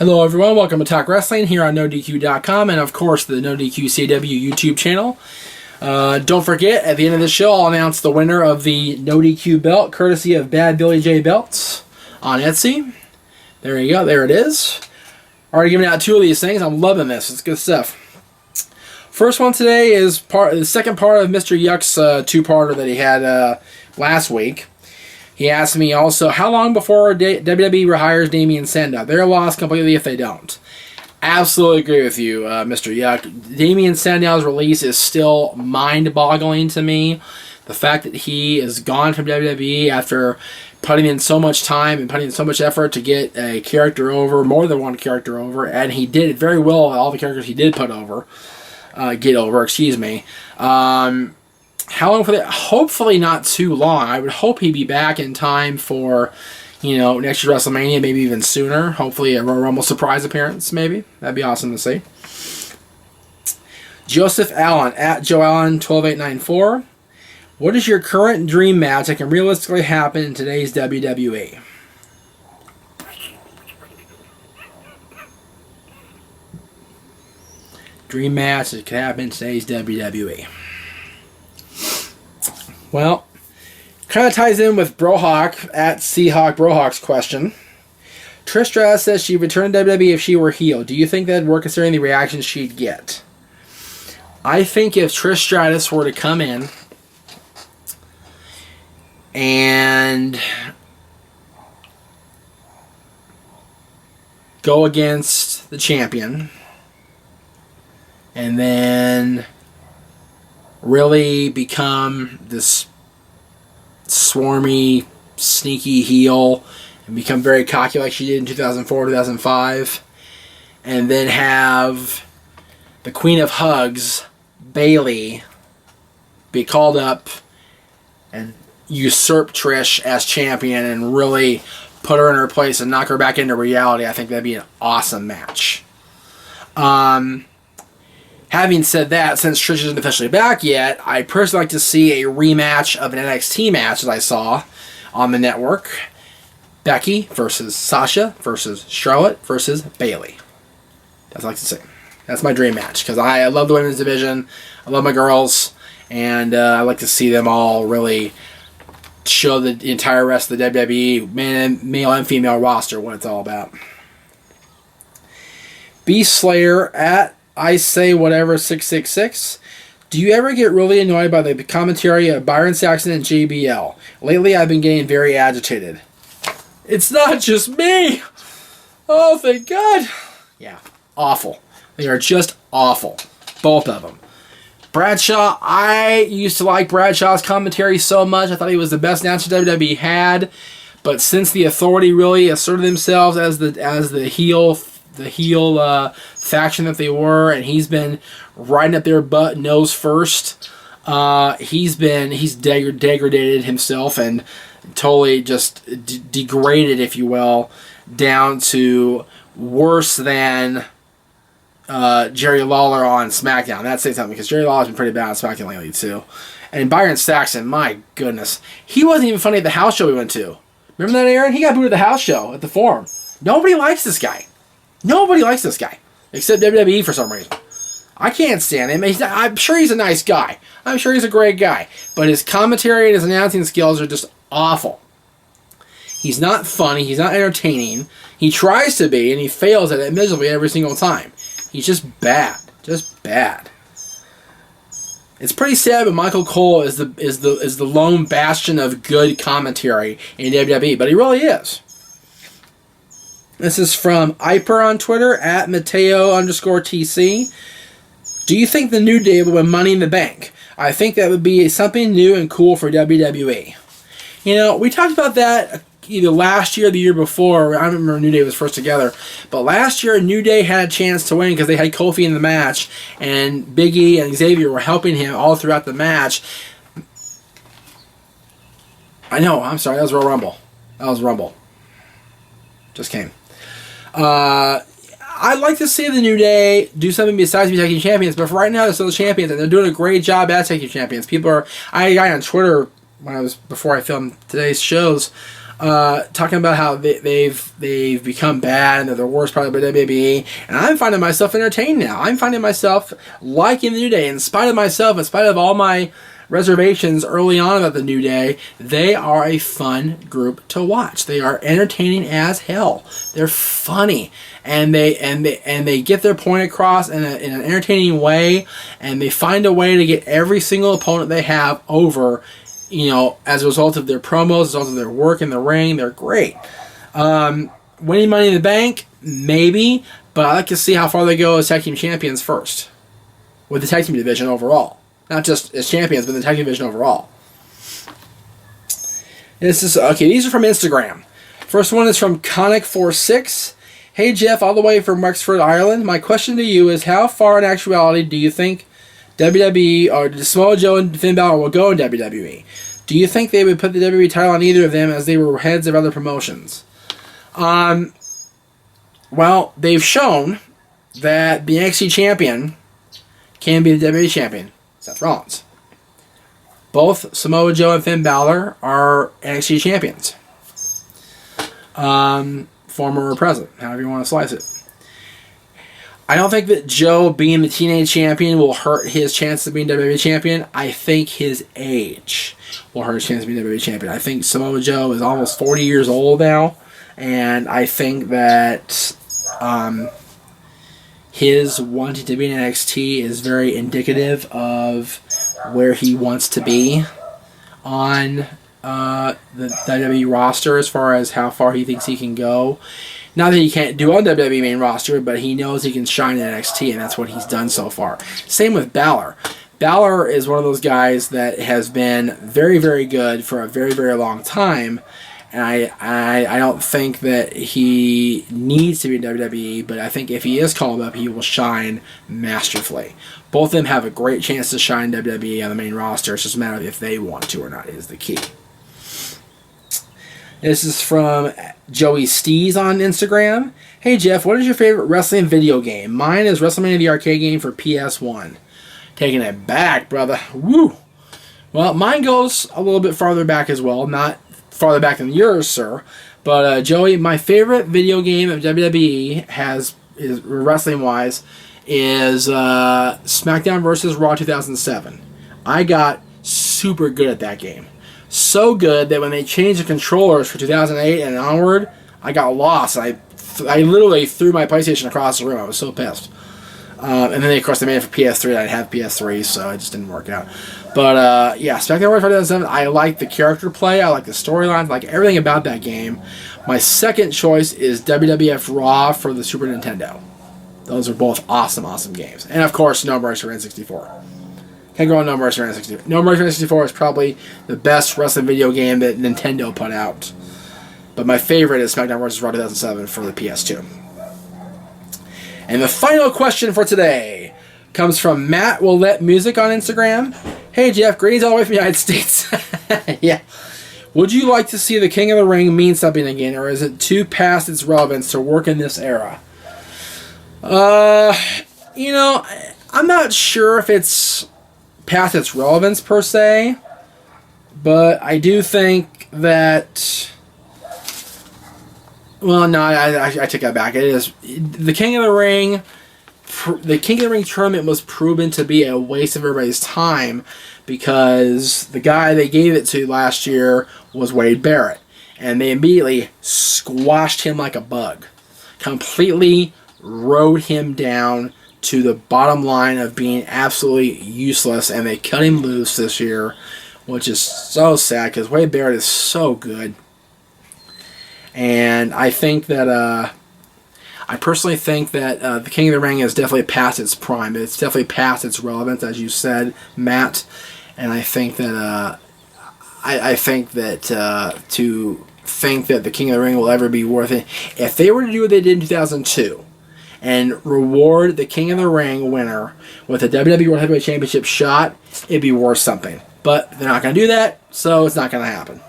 Hello everyone, welcome to Talk Wrestling here on NoDQ.com and of course the NoDQCW YouTube channel. Don't forget, at the end of the show I'll announce the winner of the NoDQ belt, courtesy of Bad Billy J Belts on Etsy. There you go, there it is. Already giving out two of these things, I'm loving this, it's good stuff. First one today is the second part of Mr. Yuck's two-parter that he had last week. He asked me also, how long before WWE rehires Damien Sandow? They're lost completely if they don't. Absolutely agree with you, Mr. Yuck. Damien Sandow's release is still mind-boggling to me. The fact that he is gone from WWE after putting in so much time and putting in so much effort to get a character over, more than one character over, and he did it very well, all the characters he did put over. Get over, excuse me. How long for that? Hopefully not too long. I would hope he'd be back in time for, next year's WrestleMania, maybe even sooner. Hopefully a Royal Rumble surprise appearance, maybe. That'd be awesome to see. Joseph Allen, at JoeAllen12894. What is your current dream match that can realistically happen in today's WWE? Dream match that can happen in today's WWE. Well, kind of ties in with Brohawk at Seahawk Brohawk's question. Trish Stratus says she'd return to WWE if she were heel. Do you think that'd work considering the reaction she'd get? I think if Trish Stratus were to come in and go against the champion and then really become this swarmy, sneaky heel and become very cocky like she did in 2004, 2005, and then have the Queen of Hugs, Bayley, be called up and usurp Trish as champion and really put her in her place and knock her back into reality. I think that'd be an awesome match. Having said that, since Trish isn't officially back yet, I'd personally like to see a rematch of an NXT match that I saw on the network. Becky versus Sasha versus Charlotte versus Bayley. That's what I like to see. That's my dream match, because I love the women's division, I love my girls, and I like to see them all really show the entire rest of the WWE, male and female roster, what it's all about. Beast Slayer at I say whatever 666. Do you ever get really annoyed by the commentary of Byron Saxton and JBL? Lately I've been getting very agitated. It's not just me! Oh, thank God! Yeah, awful. They are just awful. Both of them. Bradshaw, I used to like Bradshaw's commentary so much. I thought he was the best announcer WWE had. But since the Authority really asserted themselves as the heel faction that they were, and he's been riding up their butt nose first. He's degraded himself and totally just degraded, if you will, down to worse than Jerry Lawler on SmackDown. That's saying something, because Jerry Lawler's been pretty bad on SmackDown lately too. And Byron Saxton, my goodness, he wasn't even funny at the house show we went to. Remember that, Aaron? He got booed at the house show at the Forum. Nobody likes this guy. Nobody likes this guy, except WWE for some reason. I can't stand him. I'm sure he's a nice guy. I'm sure he's a great guy. But his commentary and his announcing skills are just awful. He's not funny. He's not entertaining. He tries to be, and he fails at it miserably every single time. He's just bad. Just bad. It's pretty sad, but Michael Cole is the lone bastion of good commentary in WWE, but he really is. This is from Iper on Twitter, at Mateo_TC. Do you think the New Day will win Money in the Bank? I think that would be something new and cool for WWE. We talked about that either last year or the year before. I don't remember when New Day was first together. But last year, New Day had a chance to win because they had Kofi in the match, and Big E and Xavier were helping him all throughout the match. I know, I'm sorry, that was Royal Rumble. That was Rumble. Just came. I'd like to see the New Day do something besides be tag team champions, but for right now they're still the champions, and they're doing a great job as tag team champions. I had a guy on Twitter before I filmed today's shows, talking about how they've become bad and they're the worst part of the WWE. And I'm finding myself entertained now. I'm finding myself liking the New Day. In spite of myself, in spite of all my reservations early on about the New Day, they are a fun group to watch. They are entertaining as hell. They're funny, and they get their point across in an entertaining way, and they find a way to get every single opponent they have over. As a result of their promos, as a result of their work in the ring. They're great. Winning Money in the Bank, maybe, but I like to see how far they go as tag team champions first, with the tag team division overall. Not just as champions, but the tag team division overall. These are from Instagram. First one is from Conic46. Hey Jeff, all the way from Wexford, Ireland. My question to you is, how far in actuality do you think WWE or Samoa Joe and Finn Balor will go in WWE? Do you think they would put the WWE title on either of them, as they were heads of other promotions? Well, they've shown that the NXT champion can be the WWE champion. Seth Rollins. Both Samoa Joe and Finn Balor are NXT champions. Former or present, however you want to slice it. I don't think that Joe being the teenage champion will hurt his chance of being WWE champion. I think his age will hurt his chance of being WWE champion. I think Samoa Joe is almost 40 years old now, and I think that his wanting to be in NXT is very indicative of where he wants to be on the WWE roster, as far as how far he thinks he can go. Not that he can't do on WWE main roster, but he knows he can shine in NXT, and that's what he's done so far. Same with Balor. Balor is one of those guys that has been very, very good for a very, very long time, and I don't think that he needs to be in WWE, but I think if he is called up, he will shine masterfully. Both of them have a great chance to shine WWE on the main roster. It's just a matter of if they want to or not is the key. This is from Joey Stees on Instagram. Hey Jeff, what is your favorite wrestling video game? Mine is WrestleMania the arcade game for PS1. Taking it back, brother. Woo! Well, mine goes a little bit farther back as well. Not farther back than yours, sir. But Joey, my favorite video game of WWE is wrestling-wise is SmackDown vs. Raw 2007. I got super good at that game. So good that when they changed the controllers for 2008 and onward, I got lost. I literally threw my PlayStation across the room. I was so pissed. And then, of course, they made it for PS3. I have PS3, so it just didn't work out. But, yeah, SmackDown vs. Raw 2007, I like the character play. I like the storylines. I like everything about that game. My second choice is WWF Raw for the Super Nintendo. Those are both awesome, awesome games. And, of course, No Mercy for N64. Can't go on No Mercy for N64. No Mercy for N64 is probably the best wrestling video game that Nintendo put out. But my favorite is SmackDown vs. Raw 2007 for the PS2. And the final question for today comes from Matt Willette Music on Instagram. Hey Jeff, greetings all the way from the United States. Yeah. Would you like to see the King of the Ring mean something again, or is it too past its relevance to work in this era? I'm not sure if it's past its relevance per se, but I do think that. Well, no, I take that back. It is the King of the Ring. The King of the Ring tournament was proven to be a waste of everybody's time because the guy they gave it to last year was Wade Barrett, and they immediately squashed him like a bug, completely rode him down to the bottom line of being absolutely useless, and they cut him loose this year, which is so sad because Wade Barrett is so good. And I think that, I personally think that the King of the Ring is definitely past its prime. It's definitely past its relevance, as you said, Matt. And I think that, I think that to think that the King of the Ring will ever be worth it, if they were to do what they did in 2002, and reward the King of the Ring winner with a WWE World Heavyweight Championship shot, it'd be worth something. But they're not going to do that, so it's not going to happen.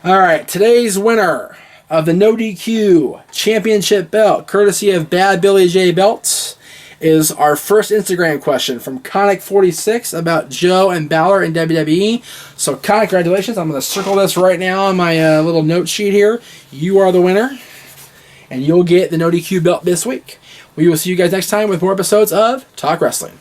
Alright, today's winner of the No DQ Championship belt, courtesy of Bad Billy J Belts, is our first Instagram question from Conic46 about Joe and Balor in WWE. So, Conic, congratulations. I'm going to circle this right now on my little note sheet here. You are the winner, and you'll get the No DQ belt this week. We will see you guys next time with more episodes of Talk Wrestling.